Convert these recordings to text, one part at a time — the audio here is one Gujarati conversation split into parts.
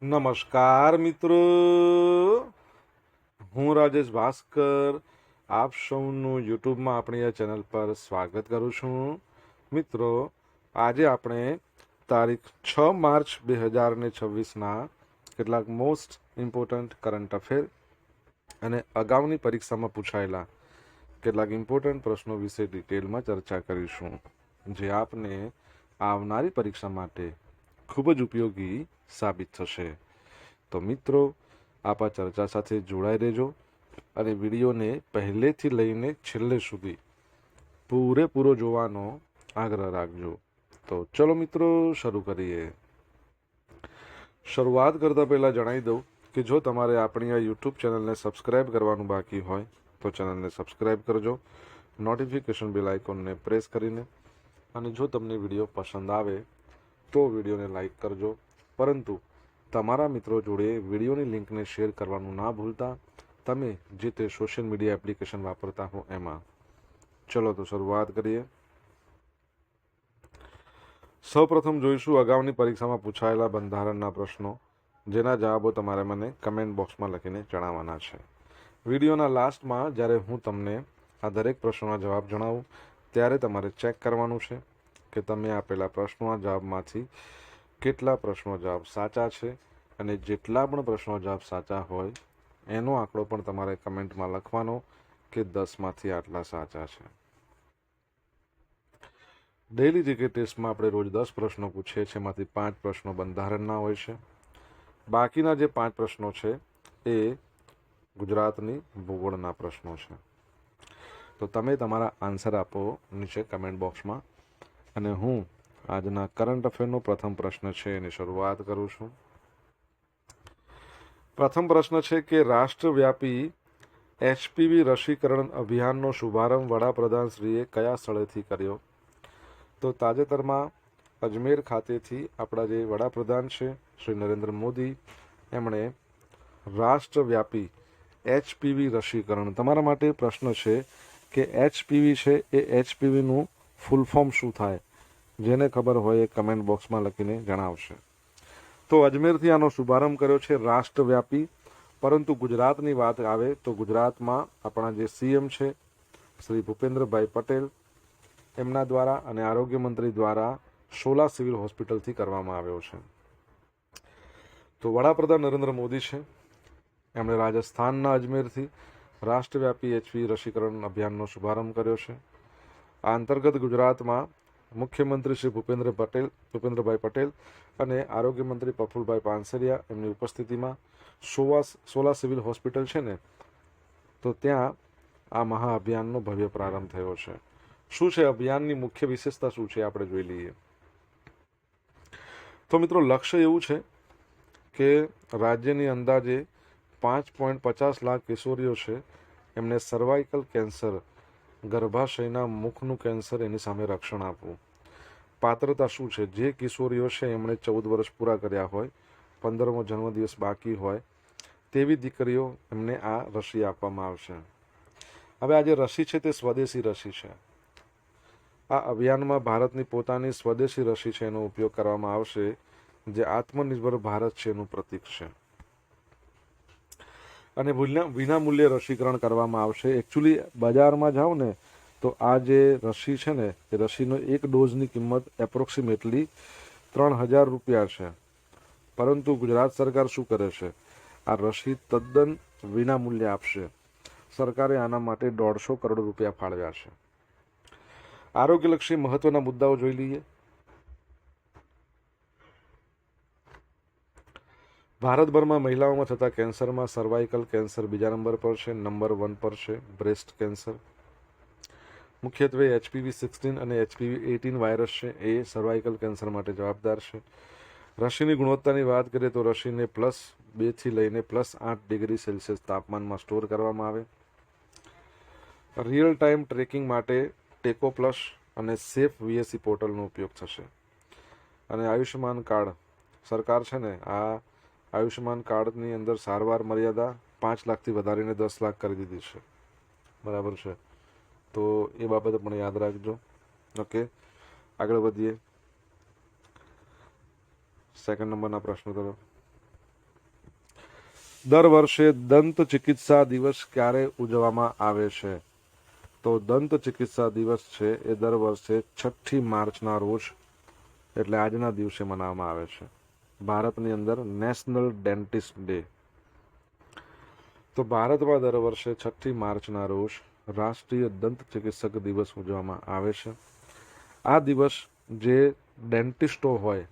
નમસ્કાર મિત્રો, હું રાજેશ ભાસ્કર આપ સૌનું યુટ્યુબમાં આપણી આ ચેનલ પર સ્વાગત કરું છું. મિત્રો, આજે આપણે તારીખ 6 માર્ચ 2026ના કેટલાક મોસ્ટ ઇમ્પોર્ટન્ટ કરંટ અફેર અને અગાઉની પરીક્ષામાં પૂછાયેલા કેટલાક ઇમ્પોર્ટન્ટ પ્રશ્નો વિશે ડિટેલમાં ચર્ચા કરીશું, જે આપને આવનારી પરીક્ષા માટે ખૂબ જ ઉપયોગી સાબિત થશે. તો મિત્રો, આપ આ ચર્ચા સાથે જોડાઈ રહેજો અને વિડીયોને પહેલેથી લઈને છેલ્લે સુધી પૂરેપૂરો જોવાનો આગ્રહ રાખજો. તો ચલો મિત્રો, શરૂ કરીએ. શરૂઆત કરતાં પહેલાં જણાવી દઉં કે જો તમારે આપણી આ યુટ્યુબ ચેનલને સબસ્ક્રાઇબ કરવાનું બાકી હોય તો ચેનલને સબસ્ક્રાઇબ કરજો, નોટિફિકેશન બેલ આઇકોનને પ્રેસ કરીને, અને જો તમને વિડીયો પસંદ આવે તો વિડીયોને લાઈક કરજો, પરંતુ તમારા મિત્રો જોડે વિડીયોની લિંકને શેર કરવાનું ના ભૂલતા, તમે જે તે સોશિયલ મીડિયા એપ્લિકેશન વાપરતા હો એમાં. ચલો તો શરૂઆત કરીએ. સૌપ્રથમ જોઈશું અગાઉની પરીક્ષામાં પૂછાયેલા બંધારણના પ્રશ્નો, જેના જવાબો તમારે મને કમેન્ટ બોક્સમાં લખીને જણાવવાના છે. વિડીયોના લાસ્ટમાં જ્યારે હું તમને આ દરેક પ્રશ્નોના જવાબ જણાવું ત્યારે તમારે ચેક કરવાનું છે કે તમે આપેલા પ્રશ્નોના જવાબમાંથી કેટલા પ્રશ્નો જવાબ સાચા છે, અને જેટલા પણ પ્રશ્નો જવાબ સાચા હોય એનો આંકડો પણ તમારે કમેન્ટમાં લખવાનો કે 10માંથી આટલા સાચા છે. ડેઇલી જીકે ટેસ્ટમાં આપણે રોજ 10 પ્રશ્નો પૂછીએ છીએ, એમાંથી 5 પ્રશ્નો બંધારણના હોય છે. બાકીના જે 5 પ્રશ્નો છે એ ગુજરાતની ભૂગોળના પ્રશ્નો છે. તો તમે તમારા આન્સર આપો નીચે કમેન્ટ બોક્સમાં, અને હું આજના કરંટ અફેરનો પ્રથમ પ્રશ્ન છે એની શરૂઆત કરું છું. પ્રથમ પ્રશ્ન છે કે રાષ્ટ્રવ્યાપી HPV રસીકરણ અભિયાનનો શુભારંભ વડાપ્રધાનશ્રીએ કયા સ્થળેથી કર્યો? તો તાજેતરમાં અજમેર ખાતેથી આપણા જે વડાપ્રધાન છે શ્રી નરેન્દ્ર મોદી, એમણે રાષ્ટ્રવ્યાપી HPV રસીકરણ, તમારા માટે પ્રશ્ન છે કે HPV છે એ HPVનું ફૂલ ફોર્મ શું થાય? જેને ખબર હોય એ કમેન્ટ બોક્સમાં લખીને જણાવશે. તો અજમેરથી આનો શુભારંભ કર્યો છે રાષ્ટ્રવ્યાપી, પરંતુ ગુજરાતની વાત આવે તો ગુજરાતમાં આપણા જે CM છે શ્રી ભૂપેન્દ્રભાઈ પટેલ, એમના દ્વારા અને આરોગ્ય મંત્રી દ્વારા સોલા સિવિલ હોસ્પિટલથી કરવામાં આવ્યો છે. તો વડાપ્રધાન નરેન્દ્ર મોદી છે, એમણે રાજસ્થાનના અજમેરથી રાષ્ટ્રવ્યાપી HPV રસીકરણ અભિયાનનો શુભારંભ કર્યો છે. આ અંતર્ગત ગુજરાતમાં મુખ્યમંત્રી શ્રી ભૂપેન્દ્રભાઈ પટેલ અને આરોગ્ય મંત્રી પ્રફુલભાઈ પાનસરિયા એમની ઉપસ્થિતિમાં સોલા સિવિલ હોસ્પિટલ છે ને, તો ત્યાં આ મહાઅભિયાનનો ભવ્ય પ્રારંભ થયો છે. શું છે અભિયાનની મુખ્ય વિશેષતા, શું છે આપણે જોઈ લઈએ. તો મિત્રો, લક્ષ્ય એવું છે કે રાજ્યની અંદાજે 5.50 લાખ કિશોરીઓ છે એમને સર્વાઇકલ કેન્સર, ગર્ભાશયના મુખનું કેન્સર, એની સામે રક્ષણ આપવું. પાત્રતા શું છે? જે કિશોરીઓ છે એમણે 14 વર્ષ પૂરા કર્યા હોય, 15મો જન્મદિવસ બાકી હોય તેવી દીકરીઓ, એમને આ રસી આપવામાં આવશે. હવે આ જે રસી છે તે સ્વદેશી રસી છે. આ અભિયાનમાં ભારતની પોતાની સ્વદેશી રસી છે એનો ઉપયોગ કરવામાં આવશે, જે આત્મનિર્ભર ભારત છે એનું પ્રતીક છે. અને વિનામૂલ્યે રસીકરણ કરવામાં આવશે. એકચ્યુઅલી બજારમાં જાઓ ને તો આ જે રસી છે ને, એ રસીનો એક ડોઝની કિંમત એપ્રોક્સિમેટલી 3000 રૂપિયા છે. પરંતુ ગુજરાત સરકાર શું કરે છે? આ રસી તદ્દન વિનામૂલ્યે આપશે. સરકારે આના માટે 150 કરોડ રૂપિયા ફાળવ્યા છે. આરોગ્યલક્ષી મહત્વના મુદ્દાઓ જોઈ લઈએ. ભારતભરમાં મહિલાઓમાં થતા કેન્સરમાં સર્વાઇકલ કેન્સર બીજા નંબર પર છે. નંબર 1 પર છે બ્રેસ્ટ કેન્સર. મુખ્યત્વે HPV-16 અને HPV-18 વાયરસ છે એ સર્વાઇકલ કેન્સર માટે જવાબદાર છે. રસીની ગુણવત્તાની વાત કરીએ તો રસીને +2 થી લઈને +8 ડિગ્રી સેલ્સિયસ તાપમાનમાં સ્ટોર કરવામાં આવે. રિયલ ટાઈમ ટ્રેકિંગ માટે ટેકો પ્લસ અને સેફ VSE પોર્ટલનો ઉપયોગ થશે. અને આયુષ્યમાન કાર્ડ, સરકાર છે ને આ આયુષ્યમાન કાર્ડની અંદર સારવાર મર્યાદા 5 લાખથી વધારીને 10 લાખ કરી દીધી છે. બરાબર છે? તો એ બાબત પણ યાદ રાખજો. ઓકે, આગળ વધીએ સેકન્ડ નંબરના પ્રશ્નો તરફ. દર વર્ષે દંત ચિકિત્સા દિવસ ક્યારે ઉજવવામાં આવે છે? તો દંત ચિકિત્સા દિવસ છે એ દર વર્ષે 6 માર્ચના રોજ એટલે આજના દિવસે મનાવવામાં આવે છે. ભારતની અંદર નેશનલ ડેન્ટિસ્ટ ડે. તો ભારતમાં દર વર્ષે 6 માર્ચના રોજ રાષ્ટ્રીય દંત ચિકિત્સક દિવસ ઉજવવામાં આવે છે. આ દિવસ જે ડેન્ટિસ્ટો હોય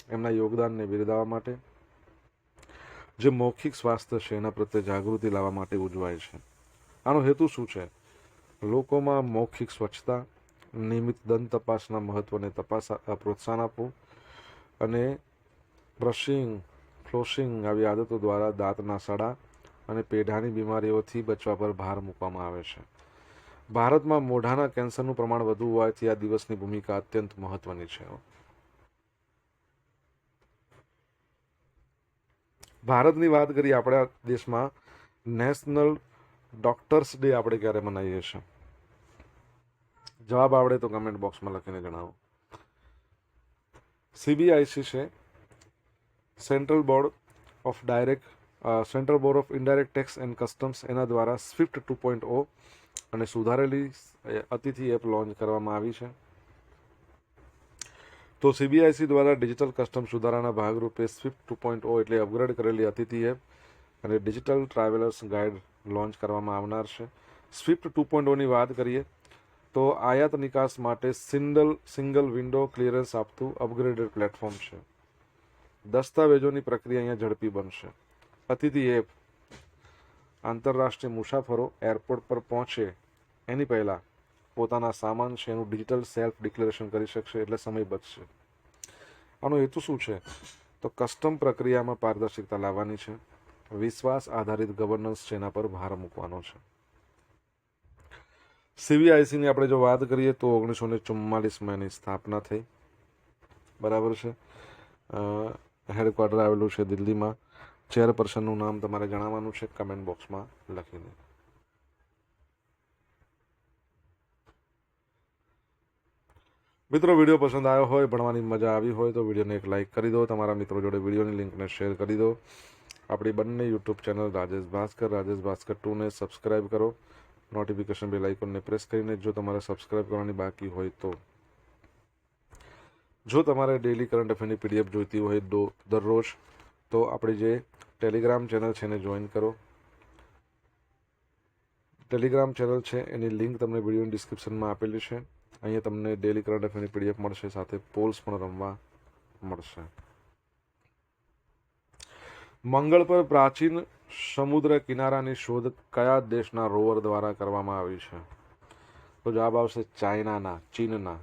એમના યોગદાનને બિરદાવવા માટે, જે મૌખિક સ્વાસ્થ્ય છે એના પ્રત્યે જાગૃતિ લાવવા માટે ઉજવાય છે. આનો હેતુ શું છે? લોકોમાં મૌખિક સ્વચ્છતા, નિયમિત દંત તપાસના મહત્વને પ્રોત્સાહન આપવું અને બ્રશિંગ, ફ્લોસિંગ આવી આદતો દ્વારા દાંતના સડા અને પેઢાની બીમારીઓથી બચવા પર ભાર મૂકવામાં આવે છે. ભારતમાં મોઢાના કેન્સરનું પ્રમાણ વધુ હોવાથી આ દિવસની ભૂમિકા અત્યંત મહત્વની છે. ભારતની વાત કરીએ, આપણા દેશમાં નેશનલ ડોક્ટર્સ ડે આપણે ક્યારે મનાવીએ છીએ? જવાબ આવડે તો કમેન્ટ બોક્સમાં લખીને જણાવો. CBIC છે, central board of indirect tax and customs, એના દ્વારા સ્વિફ્ટ 2.0 અને સુધારેલી અતિથિ એપ લોન્ચ કરવામાં આવી છે. તો CBIC દ્વારા ડિજિટલ કસ્ટમ સુધારાના ભાગરૂપે સ્વિફ્ટ 2.0 એટલે અપગ્રેડ કરેલી અતિથિ એપ અને ડિજિટલ ટ્રાવેલર્સ ગાઈડ લોન્ચ કરવામાં આવનાર છે. સ્વિફ્ટ 2.0 ની વાત કરીએ તો આયાત નિકાસ માટે સિંગલ વિન્ડો ક્લિયરન્સ આપતું અપગ્રેડેડ પ્લેટફોર્મ છે. દસ્તાવેજોની પ્રક્રિયા અહીંયા ઝડપી બનશે. અતિથિ એપ આંતરરાષ્ટ્રીય મુસાફરો એરપોર્ટ પર પહોંચે એની પહેલા પોતાના સામાન છે એનું ડિજિટલ સેલ્ફ ડિક્લેરેશન કરી શકશે, એટલે સમય બચશે. આનો હેતુ શું છે? તો કસ્ટમ પ્રક્રિયામાં પારદર્શિકતા લાવવાની છે. વિશ્વાસ આધારિત ગવર્નન્સ છે એના પર ભાર મૂકવાનો છે. CBICની આપણે જો વાત કરીએ તો 1944માં એની સ્થાપના થઈ. બરાબર છે. હેડક્વાર્ટર આવેલું છે દિલ્હીમાં. ચેરપર્સનનું નામ તમારે જણાવવાનું છે કમેન્ટ બોક્સમાં લખીને. મિત્રો, વિડીયો પસંદ આવ્યો હોય, ભણવાની મજા આવી હોય તો વિડીયોને એક લાઇક કરી દો. તમારા મિત્રો જોડે વિડીયોની લિંકને શેર કરી દો. આપણી બંને યુટ્યુબ ચેનલ રાજેશ ભાસ્કર 2ને સબસ્ક્રાઇબ કરો. નોટિફિકેશન બેલ આઇકોનને પ્રેસ કરીને જો તમારે સબસ્ક્રાઇબ કરવાની બાકી હોય તો. જો તમારે ડેઇલી કરંટ અફેરની PDF જોઈતી હોય દરરોજ, તો આપણી જે ટેલિગ્રામ ચેનલ છે એને જોઈન કરો. ટેલિગ્રામ ચેનલ છે એની લિંક તમને વિડીયોની ડિસ્ક્રિપ્શનમાં આપેલી છે. અહીંયા તમને ડેઇલી કરંટ અફેરની PDF મળશે, સાથે પોલ્સ પણ રમવા મળશે. મંગળ પર પ્રાચીન સમુદ્ર કિનારાની શોધ કયા દેશના રોવર દ્વારા કરવામાં આવી છે? તો જવાબ આવશે ચીનના.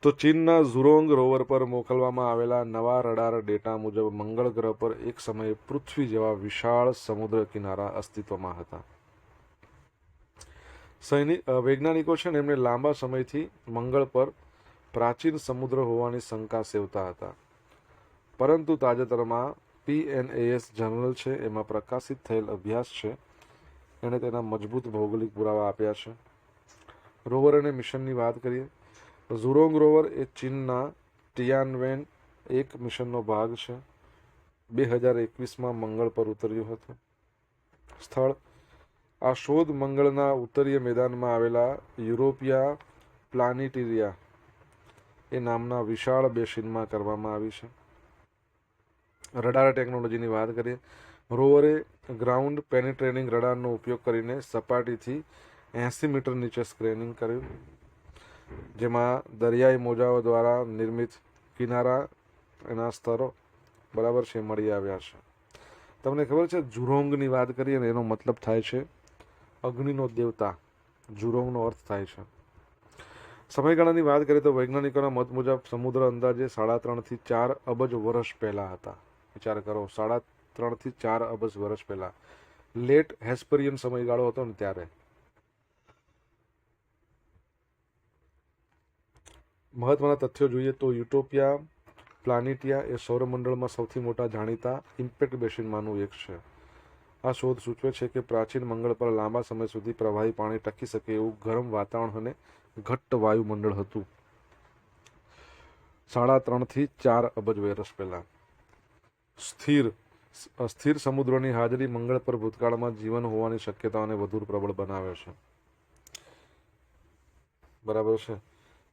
તો ચીનના ઝુરોંગ રોવર પર મોકલવામાં આવેલા નવા રડાર ડેટા મુજબ મંગળ ગ્રહ પર એક સમયે પૃથ્વી જેવા વિશાળ સમુદ્ર કિનારા અસ્તિત્વમાં હતા. વૈજ્ઞાનિકો છે ને એમને લાંબા સમયથી મંગળ પર પ્રાચીન સમુદ્ર હોવાની શંકા સેવતા હતા, પરંતુ તાજેતરમાં PNAS જર્નલ છે એમાં પ્રકાશિત થયેલ અભ્યાસ છે એણે તેના મજબૂત ભૌગોલિક પુરાવા આપ્યા છે. રોવર અને મિશનની વાત કરીએ, ઝુરોંગ રોવર એ ચીનના ટિયાનવેન 1 મિશનનો ભાગ છે. 2021માં મંગળ પર ઉતર્યું હતું. સ્થળ આ શોધ મંગળના ઉત્તરીય મેદાનમાં આવેલા યુરોપિયા પ્લાનેટેરિયા એ નામના વિશાળ બેસિનમાં કરવામાં આવી છે. રડાર ટેકનોલોજીની વાત કરીએ, રોવરે ગ્રાઉન્ડ પેનિટ્રેટિંગ રડારનો ઉપયોગ કરીને સપાટીથી 80 મીટર નીચે સ્કેનિંગ કર્યું, જેમાં દરિયાઈ મોજાઓ દ્વારા નિર્મિત કિનારા એના સ્તરો બરાબર છે મળી આવ્યા છે. તમને ખબર છે ઝુરોંગની વાત કરીએ ને એનો મતલબ થાય છે અગ્નિનો દેવતા. ઝુરોંગનો અર્થ થાય છે. સમયગાળાની વાત કરીએ તો વૈજ્ઞાનિકોના મત મુજબ સમુદ્ર અંદાજે 3.5 થી 4 અબજ વર્ષ પહેલા હતા. વિચાર કરો, 3.5 થી 4 અબજ વર્ષ પહેલા. લેટ હેસ્પરિયન સમયગાળો હતો ને ત્યારે. મહત્વના તથ્યો જોઈએ તો યુટોપિયા પ્લાનેટિયા એ સૌરમંડળમાં સૌથી મોટા જાણીતા ઇમ્પેક્ટ બેસિનમાંનું એક છે. આ શોધ સૂચવે છે કે પ્રાચીન મંગળ પર લાંબા સમય સુધી પ્રવાહી પાણી ટકી શકે એવું ગરમ વાતાવરણ અને ઘટ્ટ વાયુમંડળ હતું. 3.5 થી 4 અબજ વર્ષ પહેલા. અસ્થિર સમુદ્રોની હાજરી મંગળ પર ભૂતકાળમાં જીવન હોવાની શક્યતાઓને વધુ પ્રબળ બનાવે છે. બરાબર છે.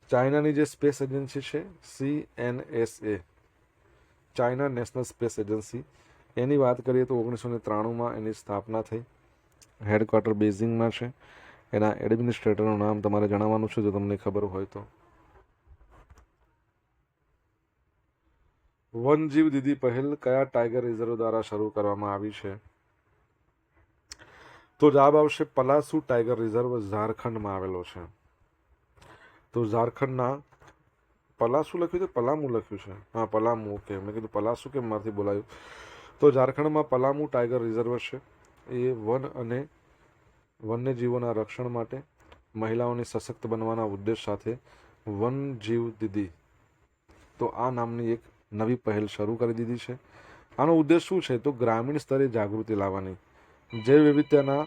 ચાઇનાની જે સ્પેસ એજન્સી છે CNSA, China national space agency, એની વાત કરીએ તો 1993માં એની સ્થાપના થઈ. હેડક્વાર્ટર બેઇજિંગમાં છે. એના એડમિનિસ્ટ્રેટરનું નામ તમારે જણાવવાનું છે જો તમને ખબર હોય તો. વનજીવ દીદી પહેલ કયા ટાઈગર રિઝર્વ દ્વારા શરૂ કરવામાં આવી છે? તો જવાબ આવશે પલાસુ ટાઈગર રિઝર્વ, ઝારખંડમાં આવેલો છે. તો ઝારખંડના પલાસુ લખ્યું છે, પલામુ લખ્યું છે? હા, પલામુ. ઓકે, મેં કીધું પલાસુ કેમ મારથી બોલાયું. તો ઝારખંડમાં પલામુ ટાઈગર રિઝર્વ છે. એ વન અને વન્યજીવોના રક્ષણ માટે મહિલાઓની સશક્ત બનવાના ઉદ્દેશ સાથે વન જીવ દીદી, તો આ નામની એક નવી પહેલ શરૂ કરી દીધી છે. આનો ઉદ્દેશ શું છે? તો ગ્રામીણ સ્તરે જાગૃતિ લાવવાની, જૈવ વિવિધતાના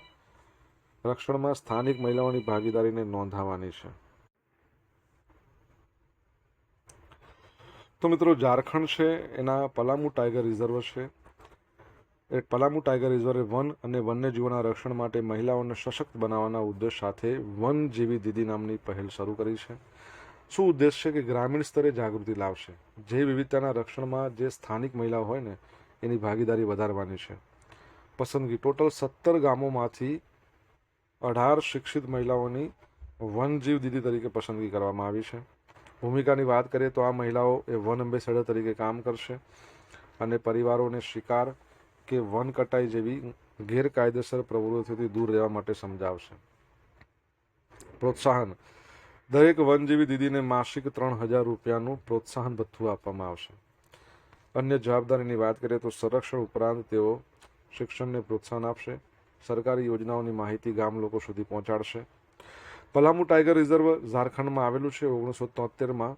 રક્ષણમાં સ્થાનિક મહિલાઓની ભાગીદારીને નોંધાવવાની છે. તો મિત્રો, ઝારખંડ છે એના પલામુ ટાઈગર રિઝર્વ છે. એ પલામુ ટાઈગર રિઝર્વે વન અને વન્યજીવોના રક્ષણ માટે મહિલાઓને સશક્ત બનાવવાના ઉદ્દેશ સાથે વન જેવી દીદી નામની પહેલ શરૂ કરી છે. શું ઉદ્દેશ છે? કે ગ્રામીણ સ્તરે જાગૃતિ લાવશે, જૈવ વિવિધતાના રક્ષણમાં જે સ્થાનિક મહિલાઓ હોય ને એની ભાગીદારી વધારવાની છે. પસંદગી ટોટલ 17 ગામોમાંથી 18 શિક્ષિત મહિલાઓની વનજીવ દીદી તરીકે પસંદગી કરવામાં આવી છે. ભૂમિકાની વાત કરીએ તો આ મહિલાઓ એ વન એમ્બેસેડર તરીકે કામ કરશે અને પરિવારોને શિકાર કે વન કટાઈ જેવી ગેરકાયદેસર પ્રવૃત્તિઓથી દૂર રહેવા માટે સમજાવશે. પ્રોત્સાહન: દરેક વનજીવી દીદીને માસિક 3,000 રૂપિયાનું પ્રોત્સાહન ભથ્થું આપવામાં આવશે. અન્ય જવાબદારીની વાત કરીએ તો સંરક્ષણ ઉપરાંત તેઓ શિક્ષણને પ્રોત્સાહન આપશે, સરકારી યોજનાઓની માહિતી ગામ લોકો સુધી પહોંચાડશે. પલામુ ટાઈગર રિઝર્વ ઝારખંડમાં આવેલું છે. 1973માં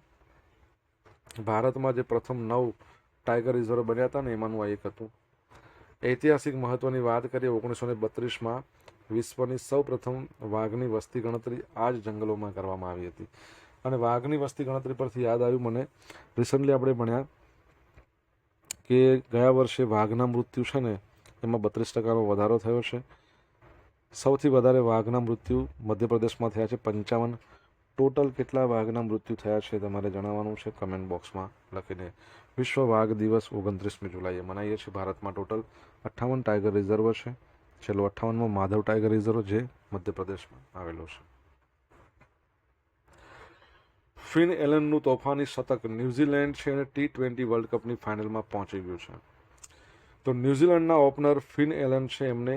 ભારતમાં જે પ્રથમ 9 ટાઈગર રિઝર્વ બન્યા હતા ને એમાંનું આ એક હતું. ઐતિહાસિક મહત્વની વાત કરીએ, 1932માં વિશ્વની સૌ પ્રથમ વાઘની વસ્તી ગણતરી આ જ જંગલોમાં કરવામાં આવી હતી. અને વાઘની વસ્તી ગણતરી પરથી યાદ આવ્યું મને, રિસન્ટલી આપણે ભણ્યા કે ગયા વર્ષે વાઘના મૃત્યુ છે ને એમાં 32% વધારો થયો છે. સૌથી વધારે વાઘના મૃત્યુ મધ્યપ્રદેશમાં થયા છે, 55. ટોટલ કેટલા વાઘના મૃત્યુ થયા છે તમારે જણાવવાનું છે કમેન્ટ બોક્સમાં લખીને. વિશ્વ વાઘ દિવસ 29મી જુલાઈએ મનાવીએ છીએ. ભારતમાં ટોટલ 58 ટાઈગર રિઝર્વ છે. છેલ્લો 58માં માધવ ટાઈગર રિઝર્વ જે મધ્યપ્રદેશમાં આવેલો છે. ફિન એલનનું તોફાની શતક, ન્યૂઝીલેન્ડ છે અને T20 વર્લ્ડ કપની ફાઇનલમાં પહોંચી ગયું છે. તો ન્યૂઝીલેન્ડના ઓપનર ફિન એલન છે, એમને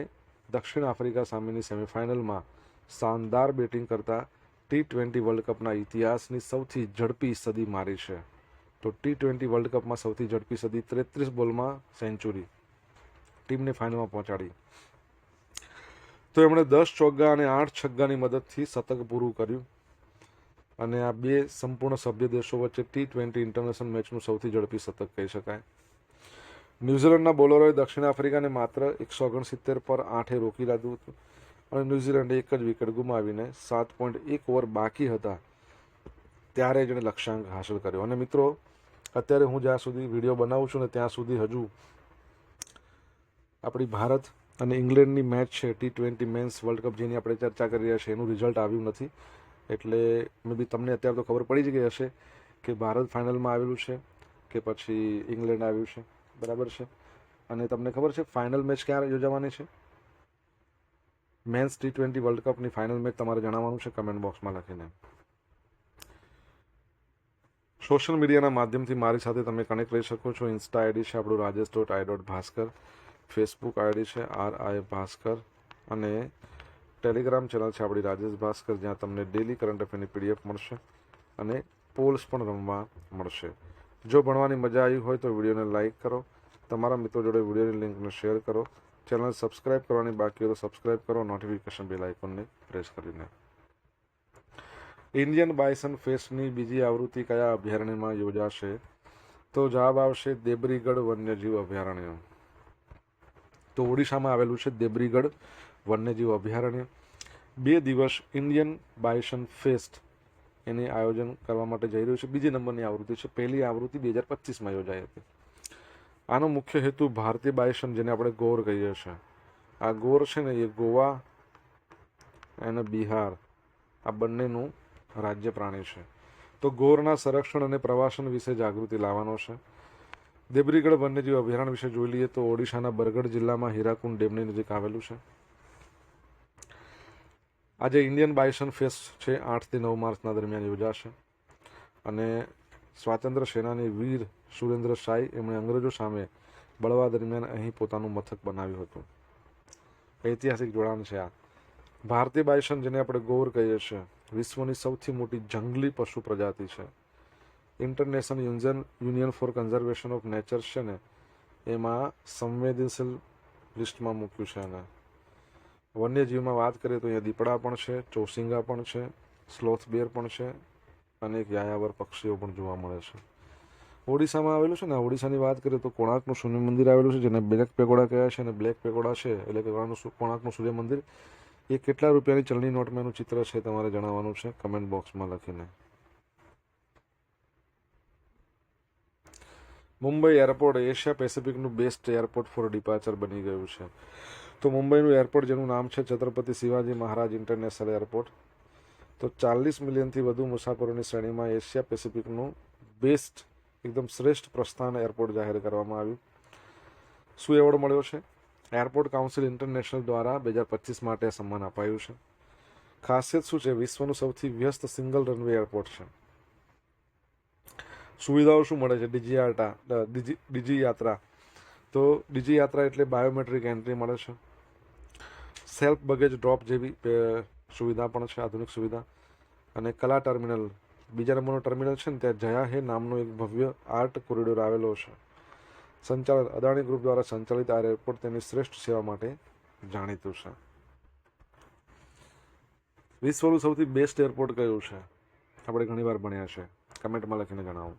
દક્ષિણ આફ્રિકા સામેની સેમીફાઇનલમાં શાનદાર બેટિંગ કરતા T20 વર્લ્ડ કપના ઇતિહાસની સૌથી ઝડપી સદી મારી છે. તો T20 વર્લ્ડ કપમાં સૌથી ઝડપી સદી 33 બોલમાં સેન્ચુરી, ટીમને ફાઇનલમાં પહોંચાડી. તો એમણે 10 ચોગ્ગા અને 8 છગ્ગાની મદદથી શતક પૂરું કર્યું અને આ બે સંપૂર્ણ સભ્ય દેશો વચ્ચે T20 ઇન્ટરનેશનલ મેચનું સૌથી ઝડપી શતક કહી શકાય. ન્યૂઝીલેન્ડના બોલરોએ દક્ષિણ આફ્રિકાને માત્ર 169 પર 8 રોકી લીધું હતું અને ન્યૂઝીલેન્ડે એક જ વિકેટ ગુમાવીને 7.1 ઓવર બાકી હતા ત્યારે જેણે લક્ષ્યાંક હાંસલ કર્યો. અને મિત્રો, અત્યારે હું જ્યાં સુધી વિડીયો બનાવું છું ને ત્યાં સુધી હજુ આપણી ભારત અને ઇંગ્લેન્ડની મેચ છે T20 મેન્સ વર્લ્ડ કપ જેની આપણે ચર્ચા કરી રહ્યા છીએ એનું રિઝલ્ટ આવ્યું નથી. એટલે મે બી તમને અત્યારે તો ખબર પડી જ ગઈ હશે કે ભારત ફાઇનલમાં આવેલું છે કે પછી ઇંગ્લેન્ડ આવ્યું છે. બરાબર છે. અને તમને ખબર છે ફાઇનલ મેચ ક્યારે યોજાવાની છે? મેન્સ T20 વર્લ્ડ કપની ફાઇનલ મેચ તમારે જણાવવાનું છે કમેન્ટ બોક્સમાં લખીને. સોશિયલ મીડિયાના માધ્યમથી મારી સાથે તમે કનેક્ટ રહી શકો છો. ઇન્સ્ટા આઈડી છે આપણું rajesh.i.bhaskar, ફેસબુક આઈડી છે RI ભાસ્કર અને ટેલિગ્રામ ચેનલ છે આપણી રાજેશ ભાસ્કર, જ્યાં તમને ડેલી કરંટ અફેરની PDF મળશે અને પોલ્સ પણ રમવા મળશે. જો ભણવાની મજા આવી હોય તો વિડીયોને લાઇક કરો, તમારા મિત્રો જોડે વિડીયોની લિંકને શેર કરો, ચેનલ સબસ્ક્રાઇબ કરવાની બાકી હોય તો સબસ્ક્રાઇબ કરો, નોટિફિકેશન બેલ આઇકોનને પ્રેસ કરીને. ઇન્ડિયન બાયસન ફેસ્ટની બીજી આવૃત્તિ કયા અભયારણ્યમાં યોજાશે? તો જવાબ આવશે દેબ્રીગઢ વન્યજીવ અભયારણ્ય. તો ઓડિશામાં આવેલું છે દેબ્રીગઢ વન્યજીવ અભયારણ્ય. 2 દિવસ ઇન્ડિયન બાયસન ફેસ્ટ એની આયોજન કરવા માટે જઈ રહ્યું છે. બીજી નંબરની આવૃત્તિ છે. પહેલી આવૃત્તિ 2025માં યોજાઈ હતી. આનો મુખ્ય હેતુ ભારતીય બાયસન, જેને આપણે ગોર કહીએ છીએ, આ ગોર છે ને એ ગોવા અને બિહાર આ બંનેનું રાજ્ય પ્રાણી છે. તો ગોરના સંરક્ષણ અને પ્રવાસન વિશે જાગૃતિ લાવવાનો છે. દેબ્રીગઢ વન્યજીવ અભયારણ્ય વિશે જોઈ લઈએ તો ઓડિશાના બરગઢ જિલ્લામાં હીરાકુંડ ડેમની નજીક આવેલું છે. આજે ઇન્ડિયન બાયસન ફેસ્ટ છે 8 થી 9 માર્ચના દરમિયાન યોજાશે. અને સ્વાતંત્ર્ય સેનાની વીર સુરેન્દ્ર શાહી એમણે અંગ્રેજો સામે બળવા દરમિયાન અહીં પોતાનું મથક બનાવ્યું હતું. ઐતિહાસિક જોડાણ છે આ. ભારતીય બાયસન, જેને આપણે ગોર કહીએ છીએ, વિશ્વની સૌથી મોટી જંગલી પશુ પ્રજાતિ છે. International union for conservation of nature છે ને એમાં સંવેદનશીલ લિસ્ટમાં મૂક્યું છે. અને વન્યજીવમાં વાત કરીએ તો અહીંયા દીપડા પણ છે, ચોસિંગા પણ છે, સ્લોથ બેર પણ છે, અનેક યાયાવર પક્ષીઓ પણ જોવા મળે છે. ઓડિશામાં આવેલું છે ને, ઓડિશાની વાત કરીએ તો કોણાર્કનું સૂર્ય મંદિર આવેલું છે, જેને બ્લેક પેગોડા કહેવાય છે. અને બ્લેક પેગોડા છે એટલે કે કોણાર્કનું સૂર્ય મંદિર એ કેટલા રૂપિયાની ચલણી નોટમાં એનું ચિત્ર છે તમારે જણાવવાનું છે કમેન્ટ બોક્સમાં લખીને. મુંબઈ એરપોર્ટ એશિયા પેસિફિકનું બેસ્ટ એરપોર્ટ ફોર ડિપાર્ચર બની ગયું છે. તો મુંબઈનું એરપોર્ટ, જેનું નામ છે છત્રપતિ શિવાજી મહારાજ ઇન્ટરનેશનલ એરપોર્ટ, તો 40 મિલિયનથી વધુ મુસાફરોની શ્રેણીમાં એશિયા પેસિફિકનું બેસ્ટ, એકદમ શ્રેષ્ઠ પ્રસ્થાન એરપોર્ટ જાહેર કરવામાં આવ્યું. શું એવોર્ડ મળ્યો છે? એરપોર્ટ કાઉન્સિલ ઇન્ટરનેશનલ દ્વારા 2025 માટે સન્માન અપાયું છે. ખાસિયત શું છે? વિશ્વનું સૌથી વ્યસ્ત સિંગલ રનવે એરપોર્ટ છે. સુવિધાઓ શું મળે છે? ડીજી યાત્રા. તો ડીજી યાત્રા એટલે બાયોમેટ્રિક એન્ટ્રી મળે છે. સેલ્ફ બગેજ ડ્રોપ જેવી સુવિધા પણ છે, આધુનિક સુવિધા. અને કલા ટર્મિનલ, બીજા નંબરનું ટર્મિનલ છે ને ત્યાં જયા હે નામનો એક ભવ્ય આર્ટ કોરિડોર આવેલો છે. સંચાલન અદાણી ગ્રુપ દ્વારા સંચાલિત આ એરપોર્ટ તેની શ્રેષ્ઠ સેવા માટે જાણીતું છે. વિશ્વનું સૌથી બેસ્ટ એરપોર્ટ કયું છે? આપણે ઘણીવાર ભણ્યા છે. કમેન્ટમાં લખીને જણાવો.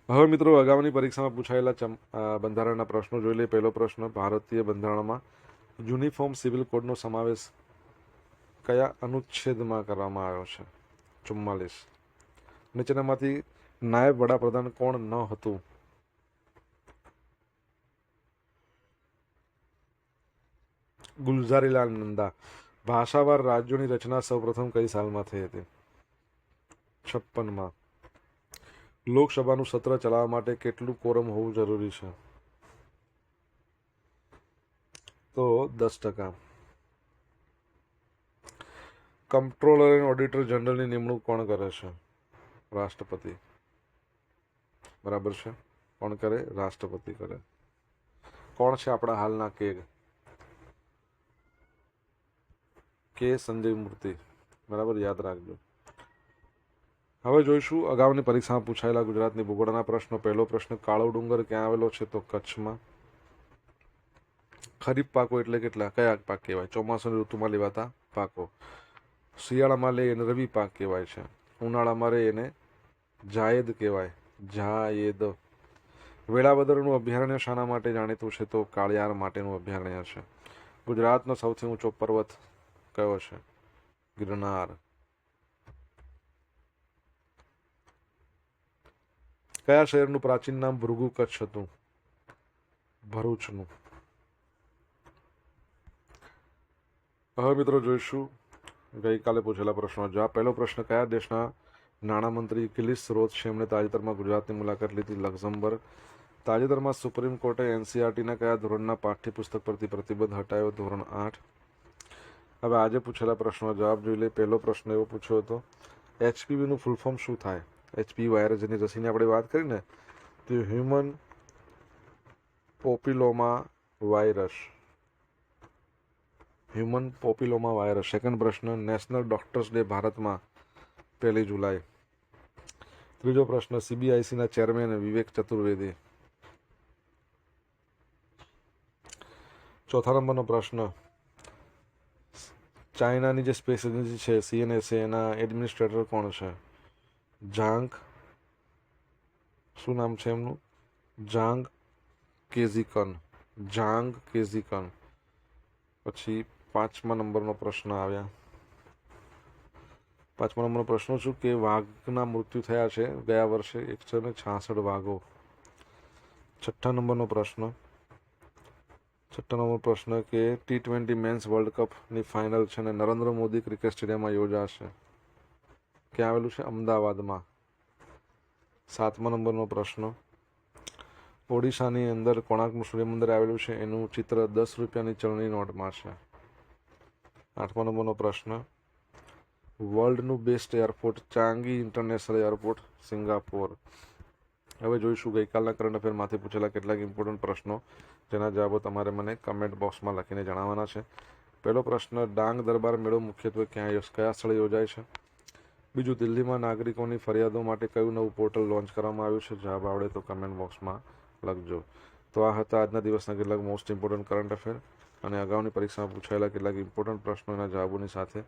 હવે મિત્રો, અગાઉની પરીક્ષામાં પૂછાયેલા બંધારણના પ્રશ્નો જોઈ લઈએ. પહેલો પ્રશ્ન, ભારતીય બંધારણમાં યુનિફોર્મ સિવિલ કોડનો સમાવેશ કયા અનુચ્છેદમાં કરવામાં આવ્યો છે? 44. નીચેનામાંથી નાયબ વડાપ્રધાન કોણ ન હતું? ગુલઝારીલાલ નંદા. ભાષાવાર રાજ્યોની રચના સૌપ્રથમ કઈ સાલમાં થઈ હતી? 56માં. લોકસભાનું સત્ર ચલાવવા માટે કેટલું કોરમ હોવું જરૂરી છે? તો 10%. કમ્પ્ટ્રોલર એન્ડ ઓડિટર જનરલની નિમણૂક કોણ કરે છે? રાષ્ટ્રપતિ. બરાબર છે. કોણ કરે? રાષ્ટ્રપતિ કરે. કોણ છે આપણા હાલના કે સંજય મૂર્તિ. બરાબર, યાદ રાખજો. હવે જોઈશું અગાઉની પરીક્ષામાં પૂછાયેલા ગુજરાતની ભૂગોળના પ્રશ્નો. પહેલો પ્રશ્ન, કાળો ડુંગર ક્યાં આવેલો છે? તો કચ્છમાં. ખરીફ પાકો એટલે કયા પાક કહેવાય? ચોમાસાની ઋતુમાં લેવાતા પાકો. શિયાળામાં લે એને રવિ પાક કહેવાય છે. ઉનાળામાં રે એને જાયદ કહેવાય. જાયેદ. વેળાવદરનું અભયારણ્ય શાના માટે જાણીતું છે? તો કાળિયાર માટેનું અભયારણ્ય છે. ગુજરાતનો સૌથી ઊંચો પર્વત કયો છે? ગિરનાર. કયા શહેરનું પ્રાચીન નામ ભૃગુ કચ્છ હતું? ભરૂચનું. હવે મિત્રો જોઈશું ગઈકાલે પૂછેલા પ્રશ્નો જવાબ. પહેલો પ્રશ્ન, કયા દેશના નાણામંત્રી ગિલિસ રોથ છે એમણે તાજેતરમાં ગુજરાતની મુલાકાત લીધી? લક્ઝમબર્ગ. તાજેતરમાં સુપ્રીમ કોર્ટે એનસીઆરટીના કયા ધોરણના પાઠ્યપુસ્તક પરથી પ્રતિબંધ હટાવ્યો? ધોરણ 8. હવે આજે પૂછેલા પ્રશ્નો જવાબ જોઈ લે. પહેલો પ્રશ્ન એવો પૂછ્યો હતો, એચપીવીનું ફૂલ ફોર્મ શું થાય? એચપીવી વાયરસ, જેની રસીની આપણે વાત કરીને તો human papilloma virus. Human papilloma virus. Second પ્રશ્ન, નેશનલ ડોક્ટર્સ ડે ભારતમાં 1 જુલાઈ. ત્રીજો પ્રશ્ન, સીબીઆઈસીના ચેરમેન વિવેક ચતુર્વેદી. ચોથા નંબરનો પ્રશ્ન, ચાઇનાની જે સ્પેસ એજન્સી છે CNSA એના એડમિનિસ્ટ્રેટર કોણ છે? ઝાંગ. શું નામ છે એમનું? ઝાંગ કેઝિકન. ઝાંગ કેઝિકન. પછી 5મા નંબરનો પ્રશ્ન આવ્યા, 5મા નંબરનો પ્રશ્ન છું કે વાઘના મૃત્યુ થયા છે ગયા વર્ષે 166 વાઘો. 6 નંબરનો પ્રશ્ન કે T20 મેન્સ વર્લ્ડ કપની ફાઇનલ છે ને નરેન્દ્ર મોદી ક્રિકેટ સ્ટેડિયમમાં યોજાશે. ક્યાં આવેલું છે? અમદાવાદમાં. 7મા નંબરનો પ્રશ્ન ઓડિશાની અંદર કોણાર્કનું સૂર્યમંદિર આવેલું છે એનું ચિત્ર 10 રૂપિયાની ચલણી નોટમાં છે. 8મા નંબરનો પ્રશ્ન વર્લ્ડનું best airport Changi international airport Singapore. હવે જોઈશું ગઈકાલના કરંટ અફેરમાંથી પૂછેલા કેટલાક ઇમ્પોર્ટન્ટ પ્રશ્નો જેના જવાબો તમારે મને કમેન્ટ બોક્સમાં લખીને જણાવવાના છે. પહેલો પ્રશ્ન ડાંગ દરબાર મેળો મુખ્યત્વે કયા સ્થળે યોજાય છે? બીજું દિલ્હીમાં નાગરિકોની ફરિયાદો માટે કયું નવું પોર્ટલ લોન્ચ કરવામાં આવ્યું છે? જવાબ આવડે તો કમેન્ટ બોક્સમાં લખજો. તો આ હતા આજના દિવસના કેટલાક મોસ્ટ ઇમ્પોર્ટન્ટ કરંટ અફેર અને અગાઉની પરીક્ષામાં પૂછાયેલા કેટલાક ઇમ્પોર્ટન્ટ પ્રશ્નોના જવાબોની સાથે.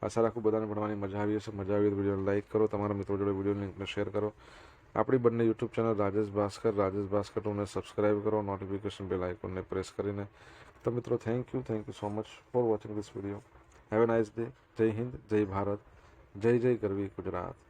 આશા રાખું બધાને ભણવાની મજા આવી હશે. મજા આવી તો વિડીયોને લાઇક કરો, તમારા મિત્રો જોડે વિડીયો લિંકને શેર કરો. આપણી બંને યુટ્યુબ ચેનલ રાજેશ ભાસ્કર 2ને સબસ્ક્રાઇબ કરો, નોટિફિકેશન બેલ આઇકોનને પ્રેસ કરીને. તો મિત્રો thank you so much for watching this video. Have a nice day. Jai Hind, જય ભારત, જય જય ગરવી ગુજરાત.